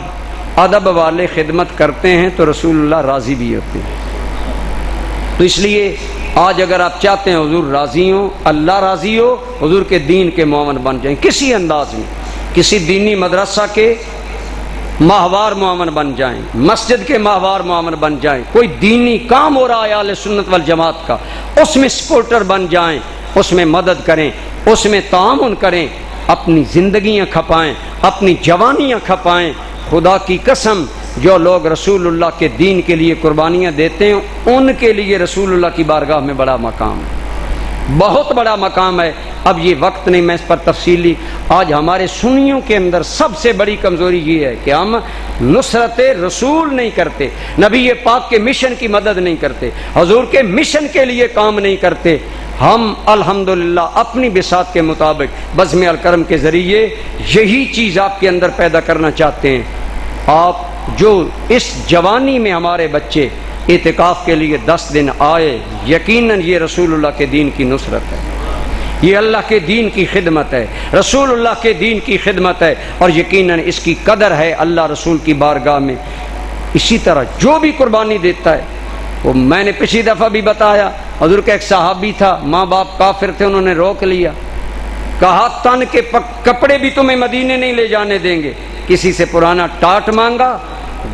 ادب والے خدمت کرتے ہیں تو رسول اللہ راضی بھی ہوتے ہیں۔ تو اس لیے آج اگر آپ چاہتے ہیں حضور راضی ہوں، اللہ راضی ہو، حضور کے دین کے معاون بن جائیں کسی انداز میں۔ کسی دینی مدرسہ کے ماہوار معاون بن جائیں، مسجد کے ماہوار معاون بن جائیں، کوئی دینی کام ہو رہا ہے اہل سنت والجماعت کا، اس میں سپورٹر بن جائیں، اس میں مدد کریں، اس میں تعاون کریں، اپنی زندگیاں کھپائیں، اپنی جوانیاں کھپائیں۔ خدا کی قسم جو لوگ رسول اللہ کے دین کے لیے قربانیاں دیتے ہیں ان کے لیے رسول اللہ کی بارگاہ میں بڑا مقام ہے، بہت بڑا مقام ہے۔ اب یہ وقت نہیں میں اس پر تفصیلی، آج ہمارے سنیوں کے اندر سب سے بڑی کمزوری یہ ہے کہ ہم نصرت رسول نہیں کرتے، نبی پاک کے مشن کی مدد نہیں کرتے، حضور کے مشن کے لیے کام نہیں کرتے۔ ہم الحمدللہ اپنی بساط کے مطابق بزم الکرم کے ذریعے یہی چیز آپ کے اندر پیدا کرنا چاہتے ہیں۔ آپ جو اس جوانی میں ہمارے بچے اعتکاف کے لیے 10 دن آئے، یقیناً یہ رسول اللہ کے دین کی نصرت ہے، یہ اللہ کے دین کی خدمت ہے، رسول اللہ کے دین کی خدمت ہے، اور یقیناً اس کی قدر ہے اللہ رسول کی بارگاہ میں۔ اسی طرح جو بھی قربانی دیتا ہے، وہ میں نے پچھلی دفعہ بھی بتایا، حضور کا ایک صحابی تھا، ماں باپ کافر تھے، انہوں نے روک لیا، کہا تن کے کپڑے بھی تمہیں مدینے نہیں لے جانے دیں گے۔ کسی سے پرانا ٹاٹ مانگا،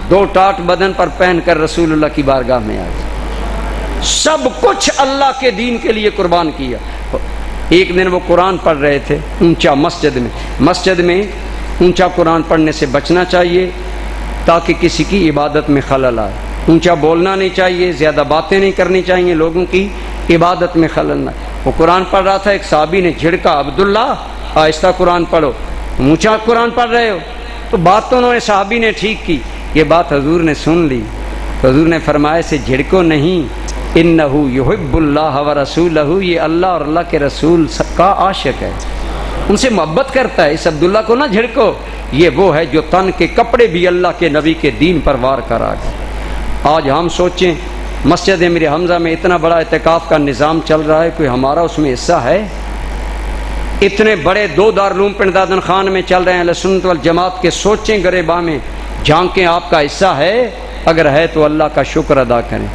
2 ٹاٹ بدن پر پہن کر رسول اللہ کی بارگاہ میں آ گئے، سب کچھ اللہ کے دین کے لیے قربان کیا۔ ایک دن وہ قرآن پڑھ رہے تھے اونچا مسجد میں اونچا قرآن پڑھنے سے بچنا چاہیے تاکہ کسی کی عبادت میں خلل آئے، اونچا بولنا نہیں چاہیے، زیادہ باتیں نہیں کرنی چاہیے، لوگوں کی عبادت میں خلل نہ آئے۔ وہ قرآن پڑھ رہا تھا، ایک صحابی نے جھڑکا، عبداللہ آہستہ قرآن پڑھو، اونچا قرآن پڑھ رہے ہو۔ تو بات تو انہوں نے صحابی نے ٹھیک کی، یہ بات حضور نے سن لی، تو حضور نے فرمایا سے جھڑکو نہیں، انہو یحب اللہ ورسولہ، یہ اللہ اور اللہ کے رسول کا عاشق ہے، ان سے محبت کرتا ہے، اس عبداللہ کو نہ جھڑکو، یہ وہ ہے جو تن کے کپڑے بھی اللہ کے نبی کے دین پر وار کرا گیا۔ آج ہم سوچیں مسجد امیر حمزہ میں اتنا بڑا اعتکاف کا نظام چل رہا ہے، کوئی ہمارا اس میں حصہ ہے؟ اتنے بڑے 2 دارالعلوم پنڈ دادن خان میں چل رہے ہیں اہل سنت والجماعت کے، سوچیں گریباں میں جھانکیں، آپ کا حصہ ہے؟ اگر ہے تو اللہ کا شکر ادا کریں،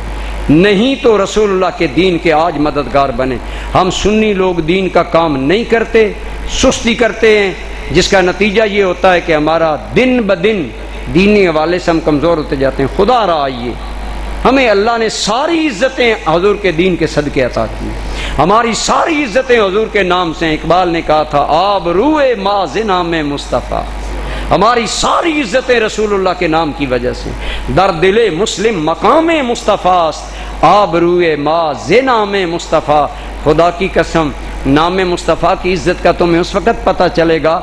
نہیں تو رسول اللہ کے دین کے آج مددگار بنیں۔ ہم سنی لوگ دین کا کام نہیں کرتے، سستی کرتے ہیں، جس کا نتیجہ یہ ہوتا ہے کہ ہمارا دن بدن دینی حوالے سے ہم کمزور ہوتے جاتے ہیں۔ خدا را آئیے، ہمیں اللہ نے ساری عزتیں حضور کے دین کے صدقے عطا کی، ہماری ساری عزتیں حضور کے نام سے ہیں۔ اقبال نے کہا تھا آب روئے مازنا میں مصطفیٰ، ہماری ساری عزتیں رسول اللہ کے نام کی وجہ سے۔ در دل مسلم مقام مصطفیٰ است، آب روئے مازنا میں مصطفیٰ۔ خدا کی قسم نام مصطفیٰ کی عزت کا تمہیں اس وقت پتہ چلے گا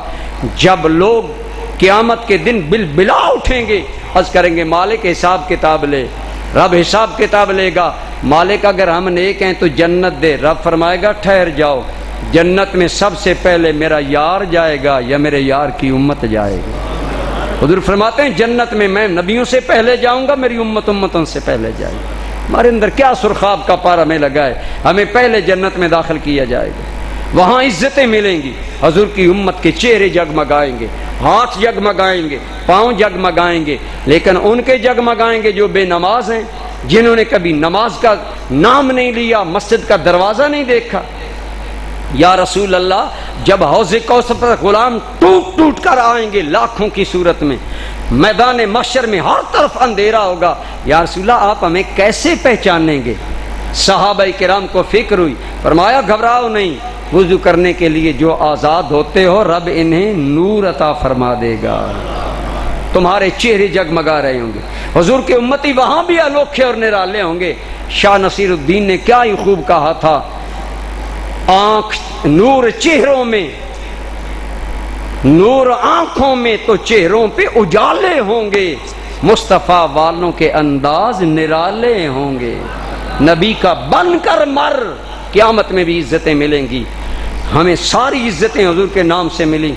جب لوگ قیامت کے دن بلبلا اٹھیں گے، عرض کریں گے مالک حساب کتاب لے، رب حساب کتاب لے گا۔ مالک اگر ہم نیک ہیں تو جنت دے، رب فرمائے گا ٹھہر جاؤ، جنت میں سب سے پہلے میرا یار جائے گا یا میرے یار کی امت جائے گی؟ حضور فرماتے ہیں جنت میں میں نبیوں سے پہلے جاؤں گا، میری امتوں سے پہلے جائے گی۔ ہمارے اندر کیا سرخاب کا پارا میں لگا ہے، ہمیں پہلے جنت میں داخل کیا جائے گا، وہاں عزتیں ملیں گی، حضور کی امت کے چہرے جگمگائیں گے، ہاتھ جگمگائیں گے، پاؤں جگمگائیں گے، لیکن ان کے جگمگائیں گے جو بے نماز ہیں، جنہوں نے کبھی نماز کا نام نہیں لیا، مسجد کا دروازہ نہیں دیکھا۔ یا رسول اللہ جب حوض کوثر پر غلام ٹوٹ ٹوٹ کر آئیں گے لاکھوں کی صورت میں، میدان محشر میں ہر طرف اندھیرا ہوگا، یا رسول اللہ آپ ہمیں کیسے پہچانیں گے؟ صحابہ کرام کو فکر ہوئی، فرمایا گھبراؤ نہیں، وضو کرنے کے لیے جو آزاد ہوتے ہو رب انہیں نور عطا فرما دے گا، تمہارے چہرے جگمگا رہے ہوں گے۔ حضور کے امتی وہاں بھی انوکھے اور نرالے ہوں گے۔ شاہ نصیر الدین نے کیا ہی خوب کہا تھا، آنکھ نور چہروں میں، نور آنکھوں میں تو چہروں پہ اجالے ہوں گے، مصطفیٰ والوں کے انداز نرالے ہوں گے، نبی کا بن کر مر، قیامت میں بھی عزتیں ملیں گی۔ ہمیں ساری عزتیں حضور کے نام سے ملی،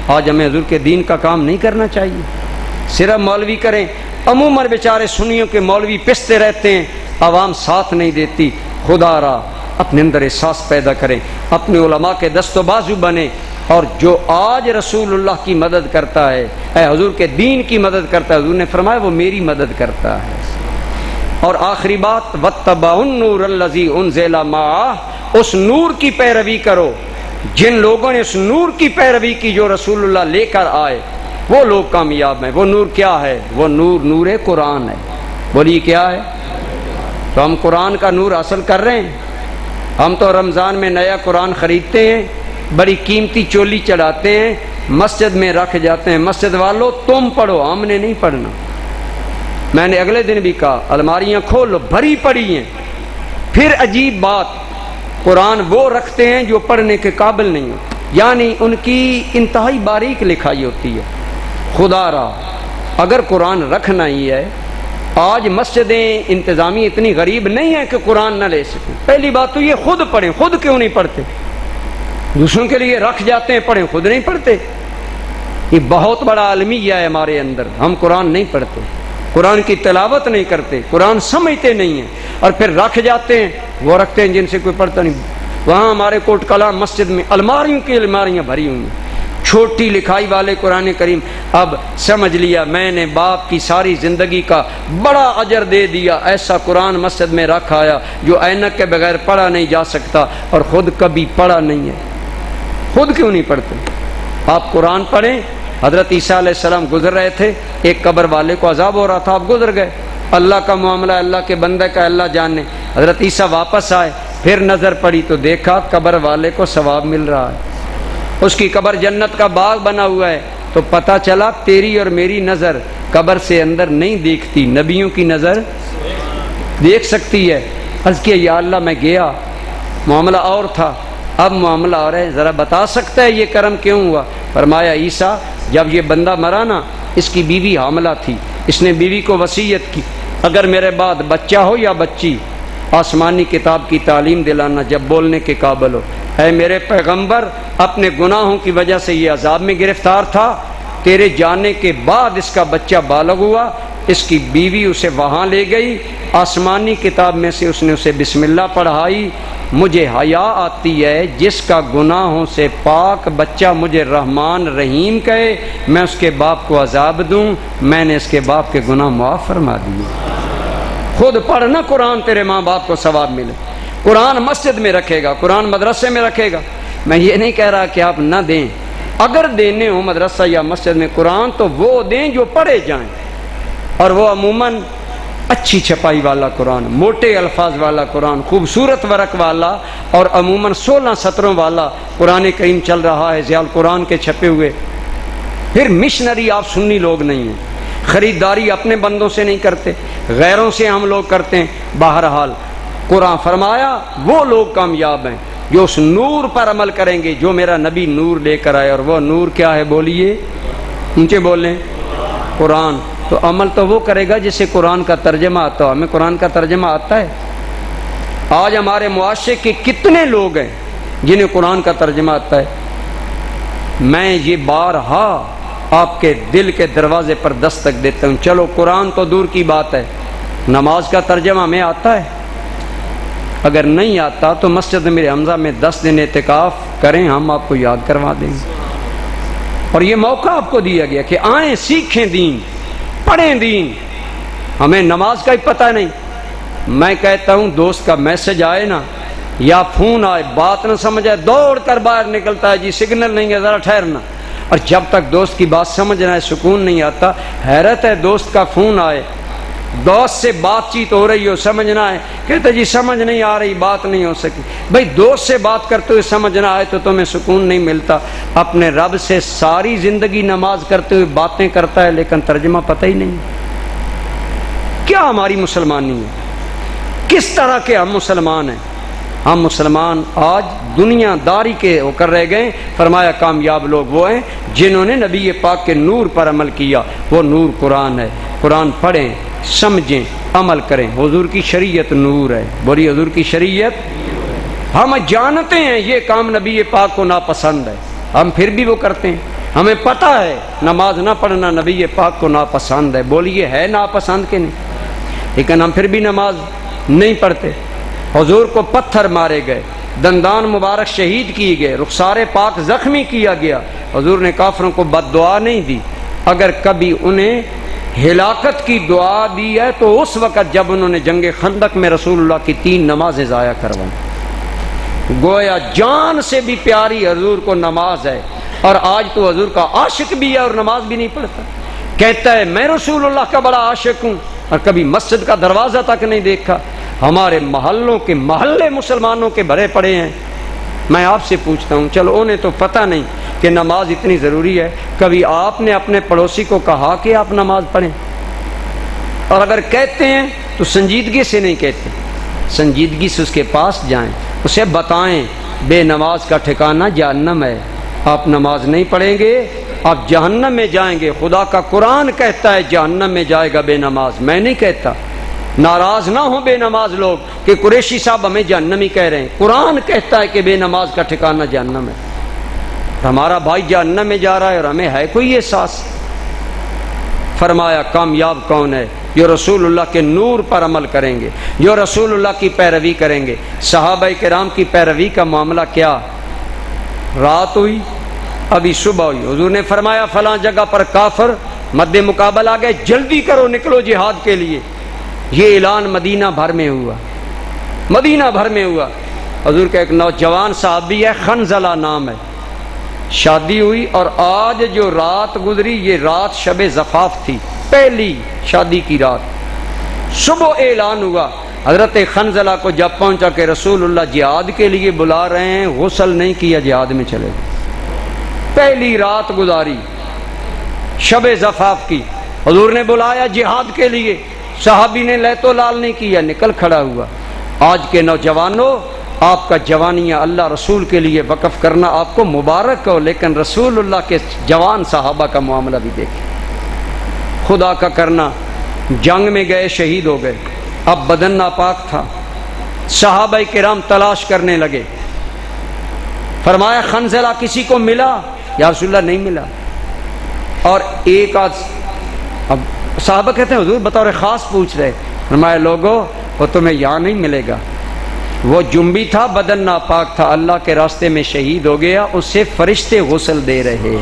آج ہمیں حضور کے دین کا کام نہیں کرنا چاہیے، صرف مولوی کریں۔ عموماً بیچارے سنیوں کے مولوی پستے رہتے ہیں، عوام ساتھ نہیں دیتی۔ خدا را اپنے اندر احساس پیدا کریں، اپنے علماء کے دست و بازو بنیں، اور جو آج رسول اللہ کی مدد کرتا ہے، اے حضور کے دین کی مدد کرتا ہے، حضور نے فرمایا وہ میری مدد کرتا ہے۔ اور آخری بات، وَاتَّبَعُوا النُّورَ الَّذِي أُنزِلَ مَعَهُ، اس نور کی پیروی کرو، جن لوگوں نے اس نور کی پیروی کی جو رسول اللہ لے کر آئے۔ وہ لوگ کامیاب ہیں۔ وہ نور کیا ہے؟ وہ نور قرآن ہے۔ بولیے کیا ہے؟ تو ہم قرآن کا نور حاصل کر رہے ہیں۔ ہم تو رمضان میں نیا قرآن خریدتے ہیں، بڑی قیمتی چولی چڑھاتے ہیں، مسجد میں رکھ جاتے ہیں، مسجد والوں تم پڑھو، ہم نے نہیں پڑھنا۔ میں نے اگلے دن بھی کہا الماریاں کھولو، بھری پڑی ہیں۔ پھر عجیب بات، قرآن وہ رکھتے ہیں جو پڑھنے کے قابل نہیں ہوتے، یعنی ان کی انتہائی باریک لکھائی ہوتی ہے۔ خدا را اگر قرآن رکھنا ہی ہے، آج مسجدیں انتظامی اتنی غریب نہیں ہیں کہ قرآن نہ لے سکیں۔ پہلی بات تو یہ خود پڑھیں، خود کیوں نہیں پڑھتے؟ دوسروں کے لیے رکھ جاتے ہیں پڑھیں، خود نہیں پڑھتے۔ یہ بہت بڑا المیہ ہے ہمارے اندر، ہم قرآن نہیں پڑھتے، قرآن کی تلاوت نہیں کرتے، قرآن سمجھتے نہیں ہیں، اور پھر رکھ جاتے ہیں، وہ رکھتے ہیں جن سے کوئی پڑھتا نہیں۔ وہاں ہمارے کوٹ کلام مسجد میں الماریوں کی الماریاں بھری ہوئی ہیں، چھوٹی لکھائی والے قرآن کریم۔ اب سمجھ لیا میں نے باپ کی ساری زندگی کا بڑا اجر دے دیا، ایسا قرآن مسجد میں رکھ آیا جو اینک کے بغیر پڑھا نہیں جا سکتا، اور خود کبھی پڑھا نہیں ہے۔ خود کیوں نہیں پڑھتے؟ آپ قرآن پڑھیں۔ حضرت عیسیٰ علیہ السلام گزر رہے تھے، ایک قبر والے کو عذاب ہو رہا تھا، آپ گزر گئے۔ اللہ کا معاملہ اللہ کے بندے کا اللہ جانے۔ حضرت عیسیٰ واپس آئے، پھر نظر پڑی تو دیکھا قبر والے کو ثواب مل رہا ہے، اس کی قبر جنت کا باغ بنا ہوا ہے۔ تو پتہ چلا تیری اور میری نظر قبر سے اندر نہیں دیکھتی، نبیوں کی نظر دیکھ سکتی ہے۔ عرض کیا یا اللہ میں گیا، معاملہ اور تھا، اب معاملہ اور ہے، ذرا بتا سکتا ہے یہ کرم کیوں ہوا؟ فرمایا عیسیٰ جب یہ بندہ مرا نا، اس کی بیوی حاملہ تھی، اس نے بیوی کو وصیت کی اگر میرے بعد بچہ ہو یا بچی، آسمانی کتاب کی تعلیم دلانا جب بولنے کے قابل ہو۔ اے میرے پیغمبر، اپنے گناہوں کی وجہ سے یہ عذاب میں گرفتار تھا، تیرے جانے کے بعد اس کا بچہ بالغ ہوا، اس کی بیوی اسے وہاں لے گئی، آسمانی کتاب میں سے اس نے اسے بسم اللہ پڑھائی۔ مجھے حیا آتی ہے جس کا گناہوں سے پاک بچہ مجھے رحمان رحیم کہے، میں اس کے باپ کو عذاب دوں، میں نے اس کے باپ کے گناہ معاف فرما دیے۔ خود پڑھنا قرآن، تیرے ماں باپ کو ثواب ملے۔ قرآن مسجد میں رکھے گا، قرآن مدرسے میں رکھے گا۔ میں یہ نہیں کہہ رہا کہ آپ نہ دیں، اگر دینے ہوں مدرسہ یا مسجد میں قرآن تو وہ دیں جو پڑھے جائیں، اور وہ عموماً اچھی چھپائی والا قرآن، موٹے الفاظ والا قرآن، خوبصورت ورق والا، اور عموماً 16 سطروں والا قرآن کریم چل رہا ہے، ضیاء القرآن کے چھپے ہوئے۔ پھر مشنری آپ سنی لوگ نہیں ہیں، خریداری اپنے بندوں سے نہیں کرتے، غیروں سے ہم لوگ کرتے ہیں۔ بہرحال قرآن فرمایا وہ لوگ کامیاب ہیں جو اس نور پر عمل کریں گے جو میرا نبی نور لے کر آئے، اور وہ نور کیا ہے؟ بولیے اونچے بولیں، قرآن۔ تو عمل تو وہ کرے گا جسے قرآن کا ترجمہ آتا ہو۔ ہمیں قرآن کا ترجمہ آتا ہے؟ آج ہمارے معاشرے کے کتنے لوگ ہیں جنہیں قرآن کا ترجمہ آتا ہے؟ میں یہ بارہا آپ کے دل کے دروازے پر دستک دیتا ہوں، چلو قرآن تو دور کی بات ہے، نماز کا ترجمہ ہمیں آتا ہے؟ اگر نہیں آتا تو مسجد میرے حمزہ میں 10 دن اعتکاف کریں، ہم آپ کو یاد کروا دیں گے۔ اور یہ موقع آپ کو دیا گیا کہ آئیں، سیکھیں دین، پڑھیں دین۔ ہمیں نماز کا ہی پتہ نہیں۔ میں کہتا ہوں دوست کا میسج آئے نا یا فون آئے، بات نہ سمجھ آئے، دوڑ کر باہر نکلتا ہے، جی سگنل نہیں ہے ذرا ٹھہرنا، اور جب تک دوست کی بات سمجھ نہ آئے سکون نہیں آتا۔ حیرت ہے دوست کا فون آئے، دوست سے بات چیت ہو رہی ہو، سمجھنا ہے، کہتے جی سمجھ نہیں آ رہی، بات نہیں ہو سکی۔ بھائی دوست سے بات کرتے ہوئے سمجھنا آئے تو تمہیں سکون نہیں ملتا۔ اپنے رب سے ساری زندگی نماز کرتے ہوئے باتیں کرتا ہے لیکن ترجمہ پتہ ہی نہیں۔ کیا ہماری مسلمانی ہے؟ کس طرح کے ہم مسلمان ہیں؟ ہم مسلمان آج دنیا داری کے ہو کر رہ گئے۔ فرمایا کامیاب لوگ وہ ہیں جنہوں نے نبی پاک کے نور پر عمل کیا، وہ نور قرآن ہے۔ قرآن پڑھیں، سمجھیں، عمل کریں۔ حضور کی شریعت نور ہے، بولی حضور کی شریعت۔ ہم جانتے ہیں یہ کام نبی پاک کو ناپسند ہے، ہم پھر بھی وہ کرتے ہیں۔ ہمیں پتہ ہے نماز نہ پڑھنا نبی پاک کو ناپسند ہے، بولیے ہے ناپسند کہ نہیں؟ لیکن ہم پھر بھی نماز نہیں پڑھتے۔ حضور کو پتھر مارے گئے، دندان مبارک شہید کیے گئے، رخسار پاک زخمی کیا گیا، حضور نے کافروں کو بد دعا نہیں دی۔ اگر کبھی انہیں ہلاکت کی دعا دی ہے تو اس وقت جب انہوں نے جنگ خندق میں رسول اللہ کی 3 نمازیں ضائع کروائیں۔ گویا جان سے بھی پیاری حضور کو نماز ہے، اور آج تو حضور کا عاشق بھی ہے اور نماز بھی نہیں پڑھتا. کہتا ہے میں رسول اللہ کا بڑا عاشق ہوں اور کبھی مسجد کا دروازہ تک نہیں دیکھا. ہمارے محلوں کے محلے مسلمانوں کے بھرے پڑے ہیں. میں آپ سے پوچھتا ہوں، چلو انہیں تو پتہ نہیں کہ نماز اتنی ضروری ہے، کبھی آپ نے اپنے پڑوسی کو کہا کہ آپ نماز پڑھیں؟ اور اگر کہتے ہیں تو سنجیدگی سے نہیں کہتے، سنجیدگی سے اس کے پاس جائیں، اسے بتائیں بے نماز کا ٹھکانہ جہنم ہے، آپ نماز نہیں پڑھیں گے آپ جہنم میں جائیں گے. خدا کا قرآن کہتا ہے جہنم میں جائے گا بے نماز، میں نہیں کہتا. ناراض نہ ہوں بے نماز لوگ کہ قریشی صاحب ہمیں جہنمی کہہ رہے ہیں. قرآن کہتا ہے کہ بے نماز کا ٹھکانہ جہنم ہے. ہمارا بھائی جہنم میں جا رہا ہے اور ہمیں ہے کوئی احساس؟ فرمایا کامیاب کون ہے؟ جو رسول اللہ کے نور پر عمل کریں گے، جو رسول اللہ کی پیروی کریں گے. صحابہ کرام کی پیروی کا معاملہ کیا؟ رات ہوئی ابھی صبح ہوئی، حضور نے فرمایا فلاں جگہ پر کافر مد مقابل آ گئے، جلدی کرو نکلو جہاد کے لیے. یہ اعلان مدینہ بھر میں ہوا، مدینہ بھر میں ہوا. حضور کا ایک نوجوان صحابی ہے، خنزلہ نام ہے، شادی ہوئی اور آج جو رات گزری یہ رات شب زفاف تھی، پہلی شادی کی رات. صبح اعلان ہوا. حضرت خنزلہ کو جب پہنچا کہ رسول اللہ جہاد کے لیے بلا رہے ہیں، غسل نہیں کیا جہاد میں چلے گئے. پہلی رات گزاری شب زفاف کی، حضور نے بلایا جہاد کے لیے، صحابی نے لیت و لال نہیں کیا، نکل کھڑا ہوا. آج کے نوجوانوں آپ کا جوانیاں اللہ رسول کے لیے وقف کرنا آپ کو مبارک ہو، لیکن رسول اللہ کے جوان صحابہ کا معاملہ بھی دیکھیں. خدا کا کرنا جنگ میں گئے شہید ہو گئے، اب بدن ناپاک تھا. صحابہ کرام تلاش کرنے لگے. فرمایا خنزلہ کسی کو ملا؟ یا رسول اللہ نہیں ملا. اور ایک آدھ اب صحابہ کہتے ہیں حضور بطور خاص پوچھ رہے. فرمایا لوگوں وہ تمہیں یہاں نہیں ملے گا، وہ جنبی تھا، بدن ناپاک تھا، اللہ کے راستے میں شہید ہو گیا، اس سے فرشتے غسل دے رہے.